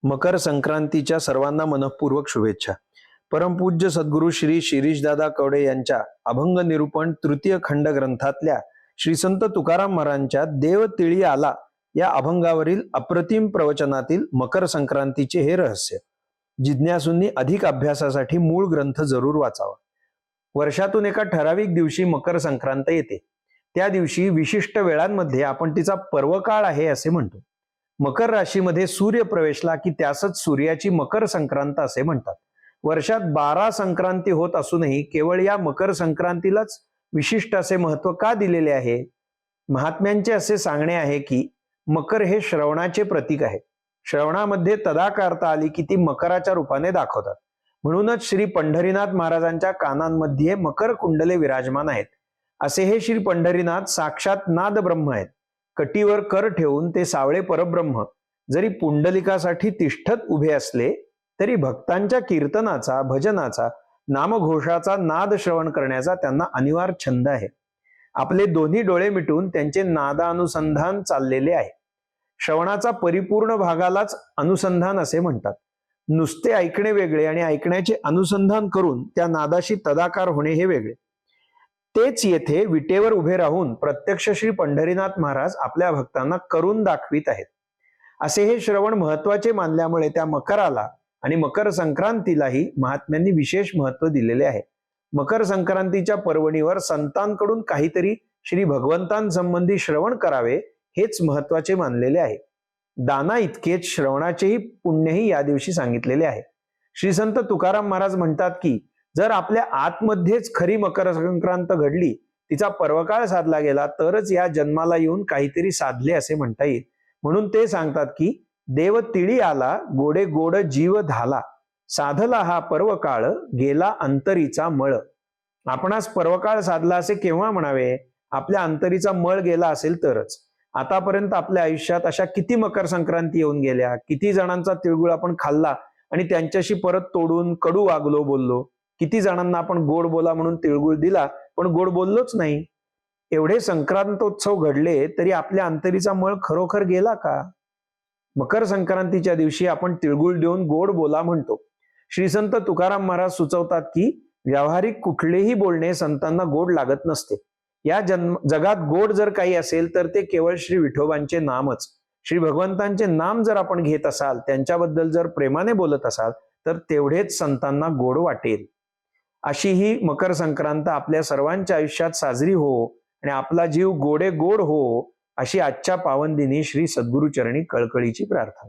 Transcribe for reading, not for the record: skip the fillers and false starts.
मकर संक्रांतीच्या सर्वांना मनःपूर्वक शुभेच्छा। परमपूज्य सद्गुरू श्री शिरीषदादा कवडे यांच्या अभंग निरूपण तृतीय खंड ग्रंथातल्या श्री संत तुकाराम महाराजांच्या देव तिळी आला या अभंगावरील अप्रतिम प्रवचनातील मकर संक्रांतीचे हे रहस्य जिज्ञासूंनी अधिक अभ्यासासाठी मूळ ग्रंथ जरूर वाचावा। वर्षातून एका ठराविक दिवशी मकर संक्रांत येते। त्या दिवशी विशिष्ट वेळांमध्ये आपण तिचा पर्वकाळ आहे असे म्हणतो। मकर राशीमध्ये सूर्य प्रवेशला की त्यासच सूर्याची मकर संक्रांत असे म्हणतात। वर्षात 12 संक्रांती होत असूनही केवळ या मकर संक्रांतीलाच विशिष्ट असे महत्व का दिलेले आहे? महात्म्यांचे असे सांगणे आहे की मकर हे श्रवणाचे प्रतीक आहे। श्रवणामध्ये तदाकारता आली की ती मकराच्या रूपाने दाखवतात। म्हणूनच श्री पंढरीनाथ महाराजांच्या कानांमध्ये मकर कुंडले विराजमान आहेत। असे हे श्री पंढरीनाथ साक्षात नाद ब्रह्म आहेत। कटीवर कर ठेवून ते सावळे परब्रह्म जरी पुंडलिकासाठी तिष्ठत उभे असले तरी भक्तांच्या कीर्तनाचा, भजनाचा, नामघोषाचा नाद श्रवण करण्याचा त्यांना अनिवार्य छंद आहे। आपले दोन्ही डोळे मिटून त्यांचे नादानुसंधान चाललेले आहे। श्रवणाचा परिपूर्ण भागालाच अनुसंधान असे म्हणतात। नुसते ऐकणे वेगळे आणि ऐकण्याचे अनुसंधान करून त्या नादाशी तदाकार होणे हे वेगळे। तेच येथे विटेवर उभे राहून प्रत्यक्ष श्री पंढरीनाथ महाराज आपल्या भक्तांना करून दाखवित आहेत। असे हे श्रवण महत्वाचे मानल्यामुळे त्या मकराला आणि मकर संक्रांतीलाही महात्म्यांनी विशेष महत्व दिलेले आहे। मकर संक्रांतीच्या पर्वणीवर संतांकडून काहीतरी श्री भगवंतांसंबंधी श्रवण करावे हेच महत्वाचे मानलेले आहे। दाना इतकेच श्रवणाचेही पुण्यही या दिवशी सांगितलेले आहे। श्री संत तुकाराम महाराज म्हणतात की जर आपल्या आतमध्येच खरी मकर संक्रांत घडली, तिचा पर्वकाळ साधला गेला तरच या जन्माला येऊन काहीतरी साधले असे म्हणता येईल। म्हणून ते सांगतात की देव तिळी आला, गोडे गोड जीव धाला, साधला हा पर्वकाळ, गेला अंतरीचा मळ। आपणास पर्वकाळ साधला असे केव्हा म्हणावे? आपल्या अंतरीचा मळ गेला असेल तरच। आतापर्यंत आपल्या आयुष्यात अशा किती मकर संक्रांती येऊन गेल्या, किती जणांचा तिळगुळ आपण खाल्ला आणि त्यांच्याशी परत तोडून कडू वागलो बोललो। किती जणांना आपण गोड बोला म्हणून तिळगुळ दिला पण गोड बोललोच नाही। एवढे संक्रांतोत्सव घडले तरी आपल्या अंतरीचा मळ खरोखर गेला का? मकर संक्रांतीच्या दिवशी आपण तिळगुळ देऊन गोड बोला म्हणतो। श्री संत तुकाराम महाराज सुचवतात की व्यावहारिक कुठलेही बोलणे संतांना गोड लागत नसते। या जगात गोड जर काही असेल तर ते केवळ श्री विठोबांचे नामच। श्री भगवंतांचे नाम जर आपण घेत असाल, त्यांच्याबद्दल जर प्रेमाने बोलत असाल तर तेवढेच संतांना गोड वाटेल। अशी ही मकर संक्रांत आपल्या सर्वांच्या आयुष्यात साजरी हो आणि आपला जीव गोडे गोड हो अशी आजच्या पावन दिनी श्री सद्गुरुचरणी कळकळीची प्रार्थना।